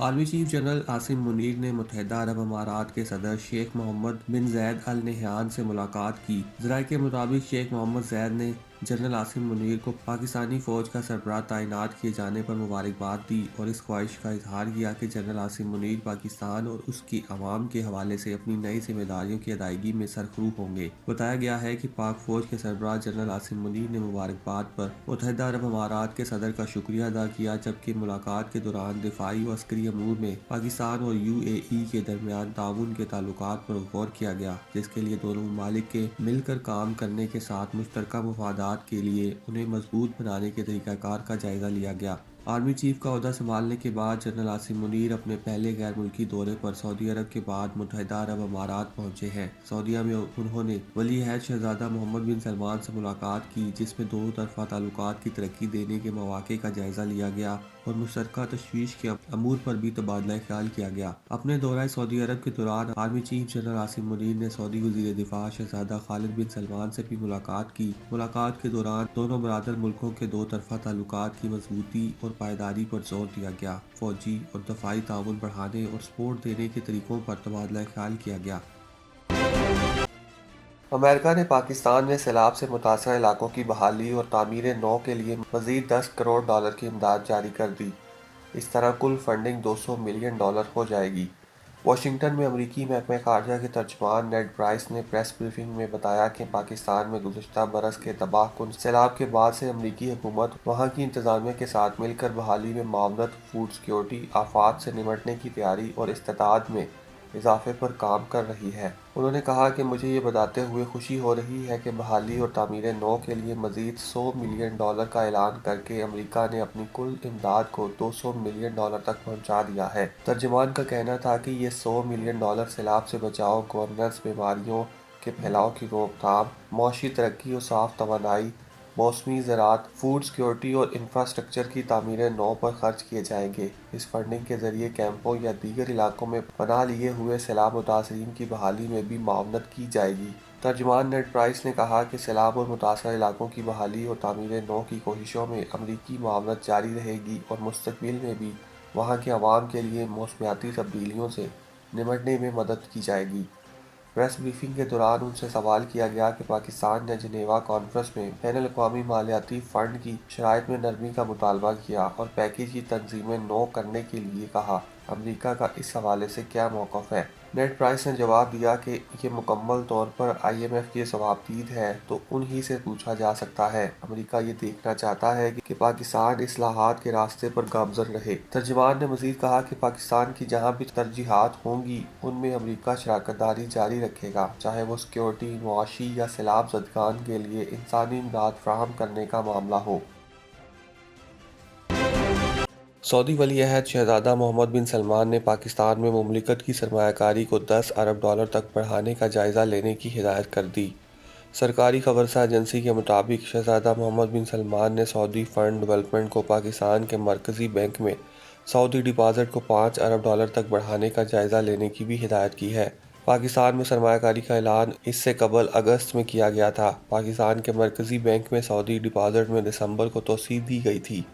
Army chief general Asim Munir ने मुत्तहिदा अरब अमारात के सदर शेख मोहम्मद बिन जैद अल नहयान से मुलाकात की। ज़राए के मुताबिक शेख मोहम्मद जैद ने जनरल आसिम मुनीर को पाकिस्तानी फ़ौज का सरबराह तैनात किए जाने पर मुबारकबाद दी और इस ख्वाहिश का इजहार किया कि जनरल आसिम मुनीर पाकिस्तान और उसकी आवाम के हवाले से अपनी नई जिम्मेदारियों की अदायगी में सरखरू होंगे। बताया गया है कि पाक फ़ौज के सरबराह जनरल आसिम मुनीर ने मुबारकबाद पर मुत्तहिदा अरब अमारात के सदर का शुक्रिया अदा किया, जबकि मुलाकात के दौरान दिफाई व अस्करी अमूर में पाकिस्तान और UAE के दरमियान ताउन के ताल्लुकात पर गौर किया गया, जिसके लिए दोनों ममालिक के मिलकर काम करने के साथ मुश्तरका मफादात के लिए उन्हें मजबूत बनाने के तरीक़ाकार का जायजा लिया गया। आर्मी चीफ का ओहदा संभालने के बाद जनरल आसिम मुनीर अपने पहले गैर मुल्की दौरे पर सऊदी अरब के बाद मुत्तहिदा अरब अमारात पहुंचे हैं। सऊदीया में उन्होंने वली अहद शहजादा मोहम्मद बिन सलमान से मुलाकात की, जिसमें दो तरफ़ा ताल्लुकात की तरक्की देने के मौक़े का जायजा लिया गया और मुश्तरका तशवीश के अमूर पर भी तबादला ख्याल किया गया। अपने दौरा सऊदी अरब के दौरान army chief general Asim Munir ने सऊदी वज़ीर दिफा शहजादा खालिद बिन सलमान से भी मुलाकात की। मुलाकात के दौरान दोनों बरादर मुल्कों के दो तरफ़ा ताल्लुकात की मजबूती और पायदारी पर जोर दिया गया। फौजी और दफाई ताउन बढ़ाने और सपोर्ट देने के तरीकों पर तबादला ख्याल किया गया। अमेरिका ने पाकिस्तान में सैलाब से मुतासर इलाकों की बहाली और तामीर नौ के लिए मज़ीद $10 करोड़ की इमदाद जारी कर दी। इस तरह कुल फंडिंग $200 मिलियन हो जाएगी। वाशिंगटन में अमरीकी महकमा ख़ारजा के तर्जुमान नेड प्राइस ने प्रेस ब्रीफिंग में बताया कि पाकिस्तान में गुज़श्ता बरस के तबाहकुन सैलाब के बाद से अमरीकी हुकूमत वहाँ की इंतज़ामिया के साथ मिलकर बहाली में मावनत, फूड सिक्योरिटी, आफात से निमटने की तैयारी और इस्तेदाद में इजाफे पर काम कर रही है। उन्होंने कहा कि मुझे ये बताते हुए खुशी हो रही है कि बहाली और तामीर नौ के लिए मज़ीद $100 मिलियन का ऐलान करके अमेरिका ने अपनी कुल इमदाद को $200 मिलियन तक पहुंचा दिया है। तर्जुमान का कहना था कि ये $100 मिलियन सैलाब से बचाव, गवर्नेंस, बीमारियों के फैलाव की रोकथाम, मौशी तरक्की और साफ तवानाई, मौसमी ज़राअत, फूड सिक्योरिटी और इंफ्रास्ट्रक्चर की तामीर नौ पर खर्च किए जाएंगे। इस फंडिंग के जरिए कैंपों या दीगर इलाकों में पनाह लिए हुए सैलाब मुतासरीन की बहाली में भी मावनत की जाएगी। तर्जुमान नेड प्राइस ने कहा कि सैलाब और मुतासर इलाकों की बहाली और तामीर नौ की कोशिशों में अमरीकी मावनत जारी रहेगी और मुस्तकबिल में भी वहाँ के अवाम के लिए मौसमियाती तब्दीलियों से निमटने में मदद की जाएगी। प्रेस ब्रीफिंग के दौरान उनसे सवाल किया गया कि पाकिस्तान ने जिनेवा कॉन्फ्रेंस में बैनुल अक़वामी मालियाती फ़ंड की शराइत में नरमी का मुतालबा किया और पैकेज की तंजीमें नौ करने के लिए कहा। अमेरिका का इस हवाले से क्या मौक़िफ़ है? नेड प्राइस ने जवाब दिया कि ये मुकम्मल तौर पर IMF की जवाबदीद है तो उन्हीं से पूछा जा सकता है। अमेरिका ये देखना चाहता है कि पाकिस्तान इस्लाहात के रास्ते पर गामज़न रहे। तर्जुमान ने मज़ीद कहा कि पाकिस्तान की जहाँ भी तरजीहात होंगी उनमें अमेरिका शराकत दारी जारी रखेगा, चाहे वो सिक्योरिटी, मुआशी या सैलाब ज़दगान के लिए इंसानी इमदाद फराहम करने का मामला हो। सऊदी वली अहद शहजादा मोहम्मद बिन सलमान ने पाकिस्तान में मुमलिकत की सरमायाकारी को $10 अरब तक बढ़ाने का जायज़ा लेने की हिदायत कर दी। सरकारी खबरसा एजेंसी के मुताबिक शहजादा मोहम्मद बिन सलमान ने सऊदी फंड डेवलपमेंट को पाकिस्तान के मरकज़ी बैंक में सऊदी डिपॉजिट को $5 अरब तक बढ़ाने का जायज़ा लेने की भी हिदायत की है। पाकिस्तान में सरमायाकारी का ऐलान इससे कबल अगस्त में किया गया था। पाकिस्तान के मरकज़ी बैंक में सऊदी डिपॉजिट में दिसंबर को तोसी दी गई थी।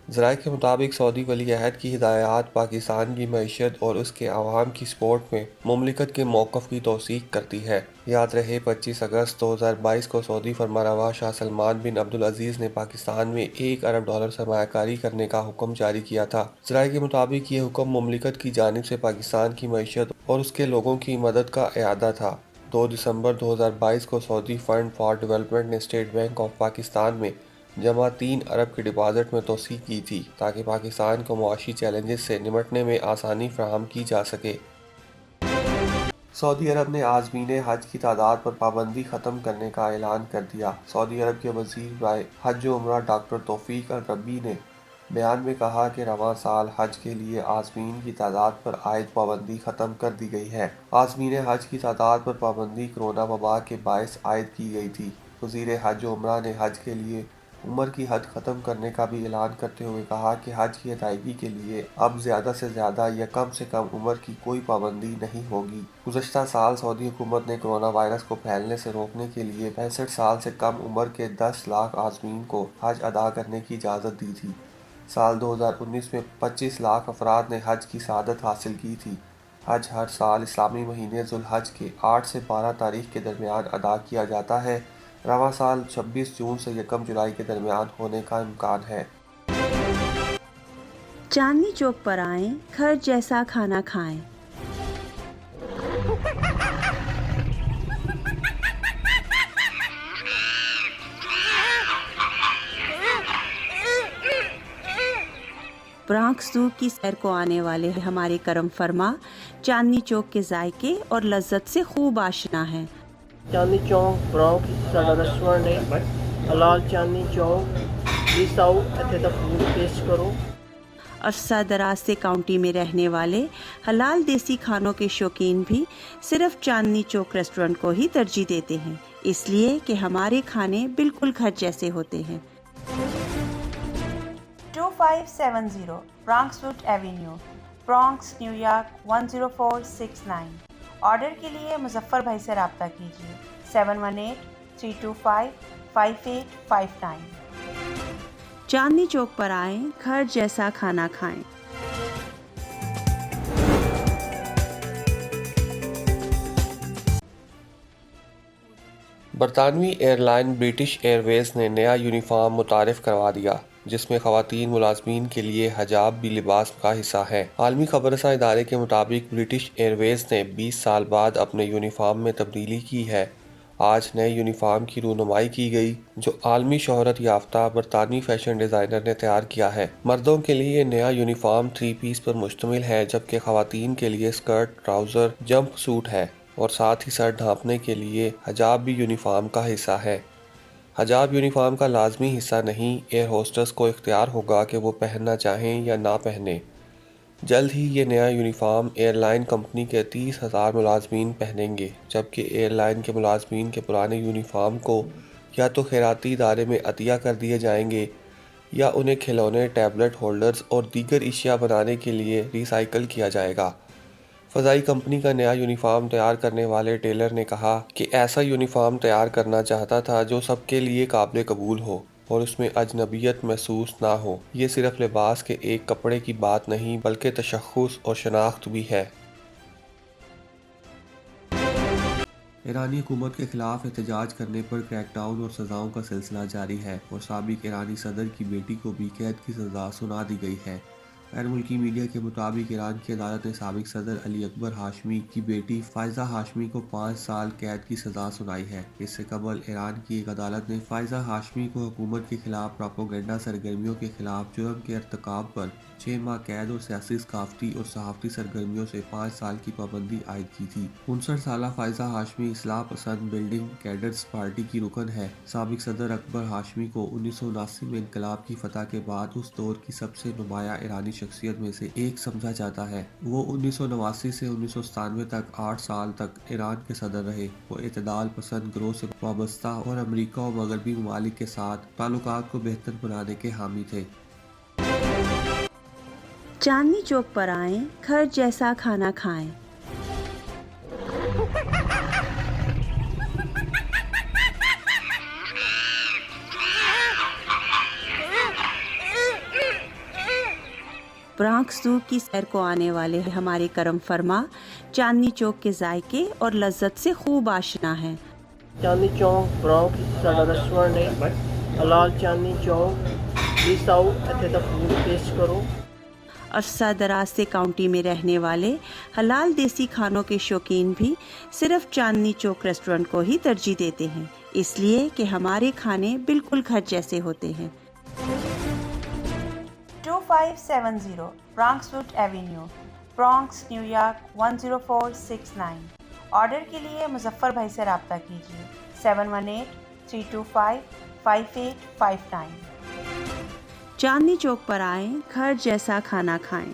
ज़राए के मुताबिक सऊदी वली अहद की हिदायत पाकिस्तान की मईशत और उसके अवाम की सपोर्ट में मुमलिकत के मौक़िफ़ की तौसीक़ करती है। याद रहे 25 अगस्त 2022 को सऊदी फरमानरवा शाह सलमान बिन अब्दुल अज़ीज़ ने पाकिस्तान में $1 अरब सरमायाकारी करने का हुक्म जारी किया था। ज़राए के मुताबिक ये हुक्म मुमलिकत की जानिब से पाकिस्तान की मईशत और उसके लोगों की मदद का इरादा था। 2 दिसंबर 2022 को सऊदी फंड फॉर डेवलपमेंट ने स्टेट बैंक ऑफ पाकिस्तान में जमा $3 अरब के डिपॉजिट में तोसी की थी ताकि पाकिस्तान को मुआशी चैलेंजेस से निमटने में आसानी फराहम की जा सके। सऊदी अरब ने आज़मीन हज की तादाद पर पाबंदी ख़त्म करने का ऐलान कर दिया। सऊदी अरब के वज़ीर हज व उम्रा डॉक्टर तौफीक अल रब्बी ने बयान में कहा कि रवां साल हज के लिए आज़मीन की तादाद पर आयद पाबंदी ख़त्म कर दी गई है। आज़मीन हज की तादाद पर पाबंदी कोरोना वबा के बायस आयद की गई थी। वज़ीर हज व उम्रा ने हज के लिए उम्र की हद ख़त्म करने का भी ऐलान करते हुए कहा कि हज की अदायगी के लिए अब ज़्यादा से ज़्यादा या कम से कम उम्र की कोई पाबंदी नहीं होगी। गुज़श्ता साल सऊदी हुकूमत ने कोरोना वायरस को फैलने से रोकने के लिए 65 साल से कम उम्र के 10 लाख आज़मीन को हज अदा करने की इजाज़त दी थी। سال 2019 میں 25 لاکھ افراد نے حج کی سعادت حاصل کی تھی۔ حج ہر سال اسلامی مہینے ذوالحج کے 8 سے 12 تاریخ کے درمیان ادا کیا جاتا ہے۔ رواں سال 26 جون سے 1 جولائی کے درمیان ہونے کا امکان ہے۔ چاندنی چوک پر آئیں، گھر جیسا کھانا کھائیں۔ برانکس زو کی سیر کو آنے والے ہمارے کرم فرما چاندنی چوک کے ذائقے اور لذت سے خوب آشنا ہیں۔ چاندنی چوک برانکس ساڈا ریسٹورینٹ ہے، حلال چاندنی چوک، پلیز آؤ اتنے دا فوڈ ٹیسٹ کرو۔ عرصہ دراز سے کاؤنٹی میں رہنے والے حلال دیسی کھانوں کے شوقین بھی صرف چاندنی چوک ریسٹورنٹ کو ہی ترجیح دیتے ہیں، اس لیے کہ ہمارے کھانے بالکل گھر جیسے ہوتے ہیں۔ 2570 Bronxwood avenue, Bronx, New York 10469۔ Order کے لیے مظفر بھائی سے رابطہ کیجیے 7183255859۔ چاندنی چوک پر آئیں، گھر جیسا کھانا کھائیں۔ برطانوی ایئر لائن برٹش ایئر ویز نے نیا یونیفارم متعارف کروا دیا، جس میں خواتین ملازمین کے لیے حجاب بھی لباس کا حصہ ہے۔ عالمی خبر رساں ادارے کے مطابق برٹش ایئر ویز نے 20 سال بعد اپنے یونیفارم میں تبدیلی کی ہے۔ آج نئے یونیفارم کی رونمائی کی گئی، جو عالمی شہرت یافتہ برطانوی فیشن ڈیزائنر نے تیار کیا ہے۔ مردوں کے لیے نیا یونیفارم 3 پیس پر مشتمل ہے، جبکہ خواتین کے لیے اسکرٹ، ٹراؤزر، جمپ سوٹ ہے اور ساتھ ہی سر ڈھانپنے کے لیے حجاب بھی یونیفارم کا حصہ ہے۔ حجاب یونیفارم کا لازمی حصہ نہیں، ایئر ہوسٹس کو اختیار ہوگا کہ وہ پہننا چاہیں یا نہ پہنیں۔ جلد ہی یہ نیا یونیفارم ایئر لائن کمپنی کے 30,000 ملازمین پہنیں گے، جبکہ ایئر لائن کے ملازمین کے پرانے یونیفارم کو یا تو خیراتی ادارے میں عطیہ کر دیے جائیں گے یا انہیں کھلونے، ٹیبلٹ ہولڈرز اور دیگر اشیاء بنانے کے لیے ری سائیکل کیا جائے گا۔ فضائی کمپنی کا نیا یونیفارم تیار کرنے والے ٹیلر نے کہا کہ ایسا یونیفارم تیار کرنا چاہتا تھا جو سب کے لیے قابل قبول ہو اور اس میں اجنبیت محسوس نہ ہو۔ یہ صرف لباس کے ایک کپڑے کی بات نہیں بلکہ تشخص اور شناخت بھی ہے۔ ایرانی حکومت کے خلاف احتجاج کرنے پر کریک ڈاؤن اور سزاؤں کا سلسلہ جاری ہے اور سابق ایرانی صدر کی بیٹی کو بھی قید کی سزا سنا دی گئی ہے۔ غیر ملکی میڈیا کے مطابق ایران کی عدالت نے سابق صدر علی اکبر ہاشمی کی بیٹی فائزہ ہاشمی کو 5 سال قید کی سزا سنائی ہے۔ اس سے قبل ایران کی ایک عدالت نے فائزہ ہاشمی کو حکومت کے خلاف پراپوگنڈا سرگرمیوں کے خلاف جرم کے ارتکاب پر 6 ماہ قید اور سیاسی ثقافتی اور صحافتی سرگرمیوں سے 5 سال کی پابندی عائد کی تھی۔ 59 سالہ فائزہ ہاشمی اصلاح پسند بلڈنگ کیڈرز پارٹی کی رکن ہے۔ سابق صدر اکبر ہاشمی کو 1979 میں انقلاب کی فتح کے بعد اس دور کی سب سے نمایاں ایرانی شخصیت میں سے ایک سمجھا جاتا ہے۔ وہ 1989 سے 1997 تک 8 سال تک ایران کے صدر رہے۔ وہ اعتدال پسند گروہ سے وابستہ اور امریکہ اور مغربی ممالک کے ساتھ تعلقات کو بہتر بنانے کے حامی تھے۔ چاندنی چوک پر آئیں، گھر جیسا کھانا کھائیں۔ برانکس زو کی سیر کو آنے والے ہمارے کرم فرما چاندنی چوک کے ذائقے اور لذت سے خوب آشنا ہیں۔ چاندنی چوک برانکس ساڈا ریسٹورینٹ ہے، حلال چاندنی چوک، پلیز آؤ اتنے دا فوڈ ٹیسٹ کرو۔ عرصہ دراز سے کاؤنٹی میں رہنے والے حلال دیسی کھانوں کے شوقین بھی صرف چاندنی چوک ریسٹورنٹ کو ہی ترجیح دیتے ہیں، اس لیے کہ ہمارے کھانے بالکل گھر جیسے ہوتے ہیں۔ 2570 Bronxwood avenue, Bronx, New York 10469۔ Order کے لیے مظفر بھائی سے رابطہ کیجیے 7183255859۔ چاندنی چوک پر آئیں، گھر جیسا کھانا کھائیں۔